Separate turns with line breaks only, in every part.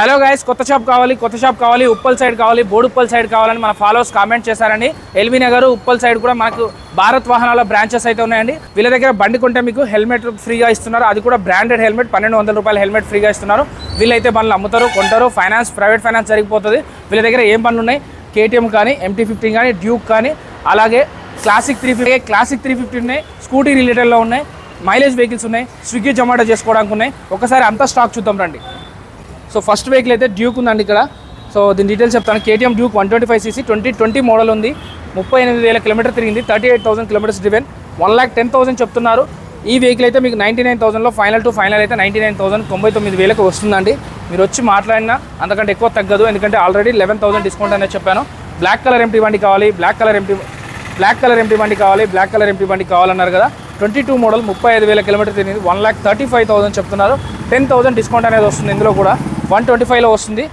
Hello guys, కొత్త shop కావాలి Uppal side కావాలి, బోడుప్పల్ సైడ్ కావాలని మన ఫాలోవర్స్ కామెంట్ చేశారండి. ఎల్బీ నగర్ ఉప్పల్ సైడ్ కూడా మనకు భారత్ వాహనాల బ్రాంచెస్ అయితే ఉన్నాయండి. వీళ్ళ దగ్గర బండి కొంటే మీకు హెల్మెట్ ఫ్రీగా ఇస్తున్నారు. అది కూడా బ్రాండెడ్ హెల్మెట్, 1200 రూపాయల హెల్మెట్ ఫ్రీగా ఇస్తున్నారు. వీళ్ళైతే బండ్లు అమ్ముతారు, కొంటారు, ప్రైవేట్ ఫైనాన్స్ జరిగిపోతుంది. వీళ్ళ దగ్గర ఏం బండ్లు ఉన్నాయి, కేటీఎం కానీ, MT-15 కానీ, డ్యూక్ కానీ, అలాగే క్లాసిక్ 350 ఉన్నాయి, స్కూటీ రిలేటెడ్లో ఉన్నాయి, మైలేజ్ వెహికల్స్ ఉన్నాయి, స్విగ్గీ జొమాటో చేసుకోవడానికి ఉన్నాయి. ఒకసారి అంతా స్టాక్ చూద్దాం రండి. సో ఫస్ట్ వెహికల్ అయితే డ్యూక్ ఉందండి ఇక్కడ. సో దీని డీటెయిల్స్ చెప్తాను. కేటీఎం డ్యూక్ 125cc 2020 మోడల్ ఉంది. 38,000 కిలోమీటర్ తిరిగింది. 38,000 కిలోమీటర్స్ డ్రివెన్. 1,10,000 చెప్తున్నారు. ఈ వెహికల్ అయితే మీకు 99,000లో ఫైనల్ అయితే 99,000 99,000 వస్తుందండి. మీరు వచ్చి మాట్లాడినా అంతకంటే ఎక్కువ తగ్గదు, ఎందుకంటే ఆల్రెడీ 11,000 డిస్కౌంట్ అనేది చెప్పాను. బ్లాక్ కలర్ ఎంటీ బండి కావాలి, బ్లాక్ కలర్ ఎంటీ బండి కావాలన్నారు కదా. 22 మోడల్ 35,000 కిలోమీటర్ తిరిగింది. 1,35,000 చెప్తున్నారు. 10,000 డిస్కౌంట్ అనేది వస్తుంది. ఇందులో కూడా 125లో వస్తుంది,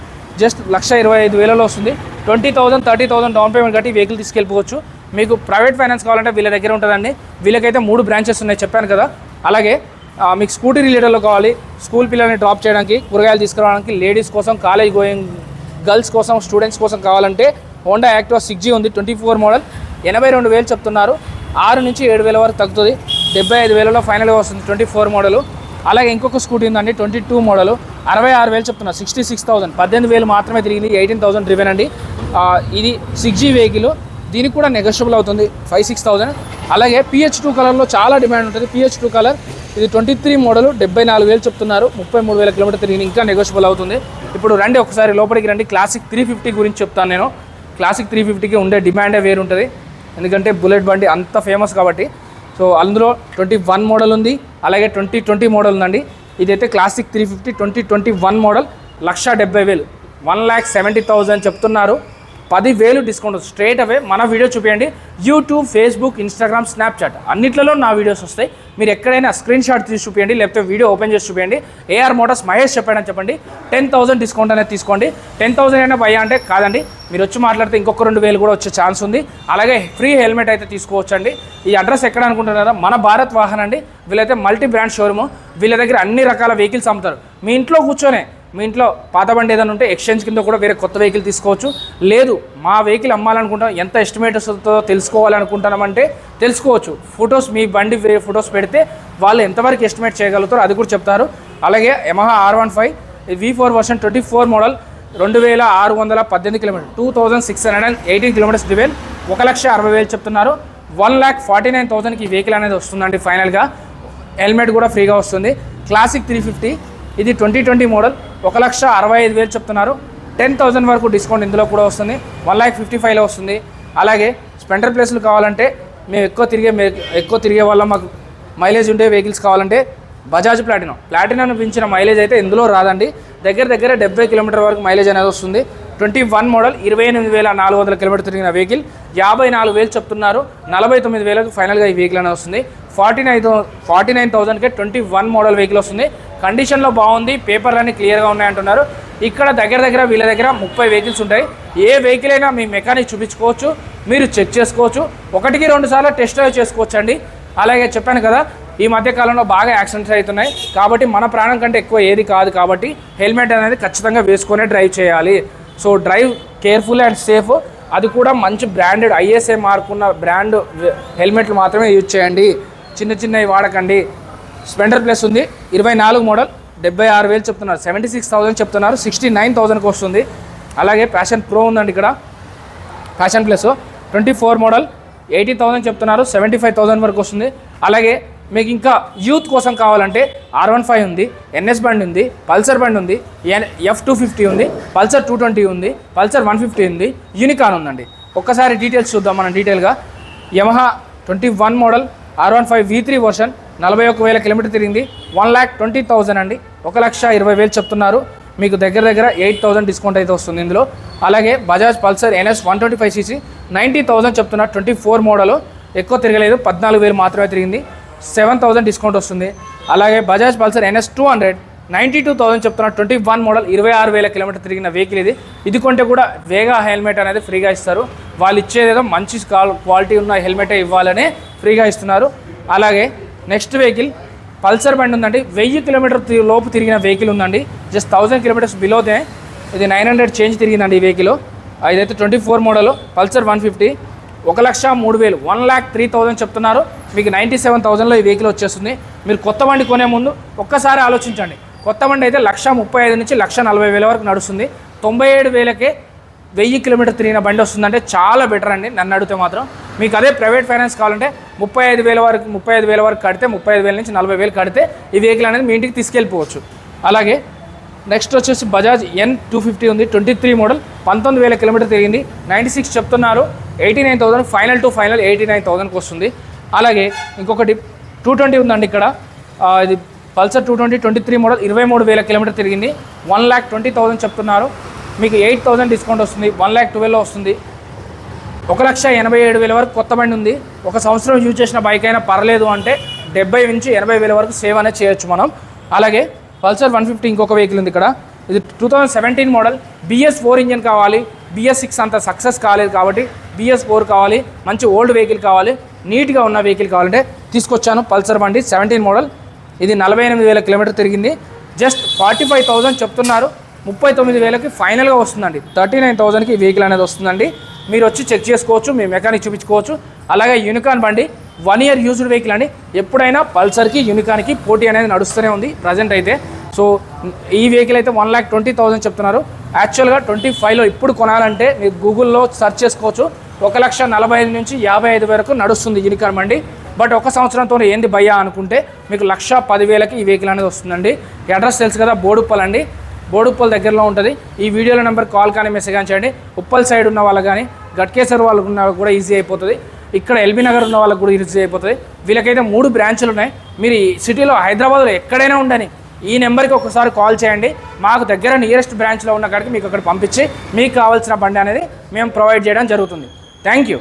జస్ట్ 1,25,000లో వస్తుంది. 20,000 30,000 డౌన్ పేమెంట్ కట్టి వెహికల్ తీసుకెళ్ళిపోవచ్చు. మీకు ప్రైవేట్ ఫైనాన్స్ కావాలంటే వీళ్ళ దగ్గర ఉంటుందండి. వీళ్ళకైతే 3 బ్రాంచెస్ ఉన్నాయి చెప్పాను కదా. అలాగే మీకు స్కూటీ రిలేటెడ్లో కావాలి, స్కూల్ పిల్లల్ని డ్రాప్ చేయడానికి, కూరగాయలు తీసుకురావడానికి, లేడీస్ కోసం, కాలేజ్ గోయింగ్ గర్ల్స్ కోసం, స్టూడెంట్స్ కోసం కావాలంటే హోండా యాక్టివా 6G ఉంది. 24 మోడల్ 82,000 చెప్తున్నారు. 6 నుంచి 7,000 వరకు తగ్గుతుంది. 75,000లో ఫైనల్గా వస్తుంది 24 మోడలు. అలాగే ఇంకొక స్కూటీ ఉందండి 22 మోడలు 66,000 చెప్తున్నారు. 66,000 18,000 మాత్రమే తిరిగింది. 18,000 డ్రివెన్ అండి. ఇది 6G వెహికల్. దీనికి కూడా నెగోషియబుల్ అవుతుంది 5-6,000. అలాగే PH2 కలర్లో చాలా డిమాండ్ ఉంటుంది. PH2 కలర్ ఇది 23 మోడలు 74,000 చెప్తున్నారు. 33,000 కిలోమీటర్ తిరిగింది. ఇంకా నెగోషియబుల్ అవుతుంది. ఇప్పుడు రండి ఒకసారి లోపలికి రండి. క్లాసిక్ 350 గురించి చెప్తాను నేను. క్లాసిక్ 350కి ఉండే డిమాండే వేరు ఉంటుంది, ఎందుకంటే బుల్లెట్ బండి అంత ఫేమస్ కాబట్టి. సో అందులో 21 మోడల్ ఉంది, అలాగే 2020 మోడల్ ఉందండి. ఇదైతే క్లాసిక్ 350 2021 మోడల్ 1,70,000 1,70,000 చెప్తున్నారు. 10,000 డిస్కౌంట్ స్ట్రేట్ అవే. మన వీడియో చూపించండి. యూట్యూబ్, ఫేస్బుక్, ఇన్స్టాగ్రామ్, స్నాప్చాట్ అన్నిట్లలో నా వీడియోస్ వస్తాయి. మీరు ఎక్కడైనా స్క్రీన్ షాట్ తీసి చూపించండి, లేకపోతే వీడియో ఓపెన్ చేసి చూపించండి. AR మోటార్స్ మహేష్ చెప్పాడని చెప్పండి. 10,000 డిస్కౌంట్ అనేది తీసుకోండి. 10,000 అయినా భయ్యా అంటే కాదండి, మీరు వచ్చి మాట్లాడితే ఇంకొక 2,000 కూడా వచ్చే ఛాన్స్ ఉంది. అలాగే ఫ్రీ హెల్మెట్ అయితే తీసుకోవచ్చండి. ఈ అడ్రస్ ఎక్కడ అనుకుంటున్నారా, మన భారత్ వాహన్ అండి. వీళ్ళైతే మల్టీ బ్రాండ్ షోరూము. వీళ్ళ దగ్గర అన్ని రకాల వెహికల్స్ అమ్ముతారు. మీ ఇంట్లో కూర్చొనే, మీ ఇంట్లో పాత బండి ఏదైనా ఉంటే ఎక్స్చేంజ్ కింద కూడా వేరే కొత్త వెహికల్ తీసుకోవచ్చు. లేదు మా వెహికల్ అమ్మాలనుకుంటాం, ఎంత ఎస్టిమేట్ వస్తుందో తెలుసుకోవాలనుకుంటున్నామంటే తెలుసుకోవచ్చు. ఫొటోస్, మీ బండి ఫొటోస్ పెడితే వాళ్ళు ఎంతవరకు ఎస్టిమేట్ చేయగలుగుతారో అది కూడా చెప్తారు. అలాగే Yamaha R15 V4 version 24 model 2,618 kilometre 2,618 kilometres driven. 1,60,000 చెప్తున్నారు. 1,49,000కి ఈ వెహికల్ అనేది వస్తుందండి. ఫైనల్గా హెల్మెట్ కూడా ఫ్రీగా వస్తుంది. క్లాసిక్ 350 ఇది 2020 మోడల్ 1,65,000 చెప్తున్నారు. 10,000 వరకు డిస్కౌంట్ ఇందులో కూడా వస్తుంది. 1,55,000లో వస్తుంది. అలాగే స్ప్లెండర్ ప్లేస్లు కావాలంటే మేము ఎక్కువ తిరిగే వల్ల మాకు మైలేజ్ ఉండే వెహికల్స్ కావాలంటే బజాజ్ ప్లాటినం పెంచిన మైలేజ్ అయితే ఇందులో రాదండి. దగ్గర 70 కిలోమీటర్ వరకు మైలేజ్ అనేది వస్తుంది. 21 మోడల్ 28,400 కిలోమీటర్ తిరిగిన వెహికల్ 54,000 చెప్తున్నారు. 49,000కి ఫైనల్గా ఈ వెహికల్ అనేది వస్తుంది. 49,000కే 21 మోడల్ వెహికల్ వస్తుంది. కండిషన్లో బాగుంది, పేపర్లన్నీ క్లియర్గా ఉన్నాయంటున్నారు. ఇక్కడ దగ్గర వీళ్ళ దగ్గర 30 వెహికల్స్ ఉంటాయి. ఏ వెహికల్ అయినా మీ మెకానిక్ చూపించుకోవచ్చు, మీరు చెక్ చేసుకోవచ్చు. 1-2 సార్లు టెస్ట్ డ్రైవ్ చేసుకోవచ్చు అండి. అలాగే చెప్పాను కదా, ఈ మధ్య కాలంలో బాగా యాక్సిడెంట్స్ అవుతున్నాయి కాబట్టి మన ప్రాణం కంటే ఎక్కువ ఏది కాదు కాబట్టి హెల్మెట్ అనేది ఖచ్చితంగా వేసుకొనే డ్రైవ్ చేయాలి. So drive careful and safe. అది కూడా మంచి బ్రాండెడ్ ISA మార్క్ ఉన్న బ్రాండ్ హెల్మెట్లు మాత్రమే యూజ్ చేయండి, చిన్నవి వాడకండి. స్ప్లెండర్ ప్లస్ ఉంది 24 మోడల్ 76,000 చెప్తున్నారు. 76,000 చెప్తున్నారు. 69,000కి వస్తుంది. అలాగే ప్యాషన్ ప్రో ఉందండి ఇక్కడ. ప్యాషన్ ప్లస్ 24 మోడల్ 80,000 చెప్తున్నారు. 75,000 వరకు వస్తుంది. అలాగే మీకు ఇంకా యూత్ కోసం కావాలంటే R15 ఉంది, NS బండి ఉంది, పల్సర్ బండి ఉంది, F250 ఉంది, పల్సర్ 220 ఉంది, పల్సర్ 150 ఉంది, యూనికాన్ ఉందండి. ఒక్కసారి డీటెయిల్స్ చూద్దాం మనం డీటెయిల్గా. Yamaha 21 model R15 V3 version 41,000 kilometre తిరిగింది. 1,20,000 అండి. 1,20,000 చెప్తున్నారు. మీకు దగ్గర 8,000 డిస్కౌంట్ అయితే వస్తుంది ఇందులో. అలాగే బజాజ్ పల్సర్ NS 125cc 90,000 చెప్తున్నారు. 24 మోడల్ ఎక్కువ తిరగలేదు, 14,000 మాత్రమే తిరిగింది. 7,000 డిస్కౌంట్ వస్తుంది. అలాగే బజాజ్ పల్సర్ NS 200 92,000 చెప్తున్నారు. 21 మోడల్ 26,000 కిలోమీటర్ తిరిగిన వెహికల్ ఇది. ఇది కొంటే కూడా వేగా హెల్మెట్ అనేది ఫ్రీగా ఇస్తారు. వాళ్ళు ఇచ్చేదేదో మంచి క్వాలిటీ ఉన్న హెల్మెటే ఇవ్వాలనే ఫ్రీగా ఇస్తున్నారు. అలాగే నెక్స్ట్ వెహికల్ పల్సర్ బండి ఉందండి, 1000 కిలోమీటర్ లోపు తిరిగిన వెహికల్ ఉందండి. జస్ట్ 1000 కిలోమీటర్స్ బిలోతే ఇది 900 చేంజ్ తిరిగిందండి ఈ వెహికల్. ఇదైతే 24 మోడల్ పల్సర్ 150, 1,03,000 1,03,000 చెప్తున్నారు. మీకు 97,000లో ఈ వెహికల్ వచ్చేస్తుంది. మీరు కొత్త బండి కొనే ముందు ఒక్కసారి ఆలోచించండి. కొత్త బండి అయితే 1,35,000 నుంచి 1,40,000 వరకు నడుస్తుంది. 97,000కే 1000 కిలోమీటర్ తిరిగిన బండి వస్తుందంటే చాలా బెటర్ అండి నన్ను అడిగితే మాత్రం. మీకు అదే ప్రైవేట్ ఫైనాన్స్ కావాలంటే 35,000 వరకు కడితే 35,000 నుంచి 40,000 కడితే ఈ వెహికల్ అనేది మీ ఇంటికి తీసుకెళ్ళిపోవచ్చు. అలాగే నెక్స్ట్ వచ్చేసి బజాజ్ N250 ఉంది, 23 మోడల్ 19,000 కిలోమీటర్ తిరిగింది. 96 చెప్తున్నారు. 89,000 ఫైనల్ టు ఫైనల్ 89,000కి వస్తుంది. అలాగే ఇంకొకటి 220 ఉందండి ఇక్కడ. ఇది పల్సర్ 220 23 మోడల్ 23,000 కిలోమీటర్ తిరిగింది. 1,20,000 చెప్తున్నారు. మీకు 8,000 డిస్కౌంట్ వస్తుంది. 1,12,000లో వస్తుంది. 1,87,000 వరకు కొత్త బండి ఉంది. ఒక సంవత్సరం యూజ్ చేసిన బైక్ అయినా పర్లేదు అంటే 70 నుంచి 80,000 వరకు సేవ్ అనేది చేయొచ్చు మనం. అలాగే పల్సర్ 150 ఇంకొక వెహికల్ ఉంది ఇక్కడ. ఇది 2017 మోడల్, BS4 ఇంజన్ కావాలి. BS6 అంత సక్సెస్ కాలేదు కాబట్టి BS4 కావాలి. మంచి ఓల్డ్ వెహికల్ కావాలి, నీట్గా ఉన్న వెహికల్ కావాలంటే తీసుకొచ్చాను. పల్సర్ బండి 17 మోడల్, ఇది 48,000 కిలోమీటర్ తిరిగింది. జస్ట్ 45,000 చెప్తున్నారు. 39,000కి ఫైనల్గా వస్తుందండి. 39,000కి ఈ వెహికల్ అనేది వస్తుందండి. మీరు వచ్చి చెక్ చేసుకోవచ్చు, మీ మెకానిక్ చూపించుకోవచ్చు. అలాగే యూనికాన్ బండి 1 ఇయర్ యూజ్డ్ వెహికల్ అండి. ఎప్పుడైనా పల్సర్కి యూనికాన్కి పోటీ అనేది నడుస్తూనే ఉంది ప్రజెంట్ అయితే. సో ఈ వెహికల్ అయితే 1,20,000 చెప్తున్నారు. యాక్చువల్గా 25లో ఇప్పుడు కొనాలంటే మీరు గూగుల్లో సెర్చ్ చేసుకోవచ్చు. 1,45,000 నుంచి 55,000 వరకు నడుస్తుంది యూనికాన్ బండి. బట్ ఒక సంవత్సరంతో ఏంది భయ్యా అనుకుంటే మీకు 1,10,000కి ఈ వెహికల్ అనేది వస్తుందండి. అడ్రస్ తెలుసు కదా, బోడుప్పల్ అండి. బోడుప్పల్ దగ్గరలో ఉంటుంది. ఈ వీడియోలో నెంబర్ కాల్ కానీ మెసేజ్ కానీ చేయండి. ఉప్పల్ సైడ్ ఉన్న వాళ్ళకి కానీ, గట్కేసర్ వాళ్ళకు ఉన్న కూడా ఈజీ అయిపోతుంది. ఇక్కడ ఎల్బీ నగర్ ఉన్న వాళ్ళకి కూడా ఈజీ అయిపోతుంది. వీళ్ళకైతే 3 బ్రాంచ్లు ఉన్నాయి. మీరు ఈ సిటీలో హైదరాబాద్లో ఎక్కడైనా ఉండని ఈ నెంబర్కి ఒకసారి కాల్ చేయండి. మాకు దగ్గర నియరెస్ట్ బ్రాంచ్లో ఉన్న కాడికి మీకు అక్కడ పంపించి మీకు కావాల్సిన బండి అనేది మేము ప్రొవైడ్ చేయడం జరుగుతుంది. Thank you.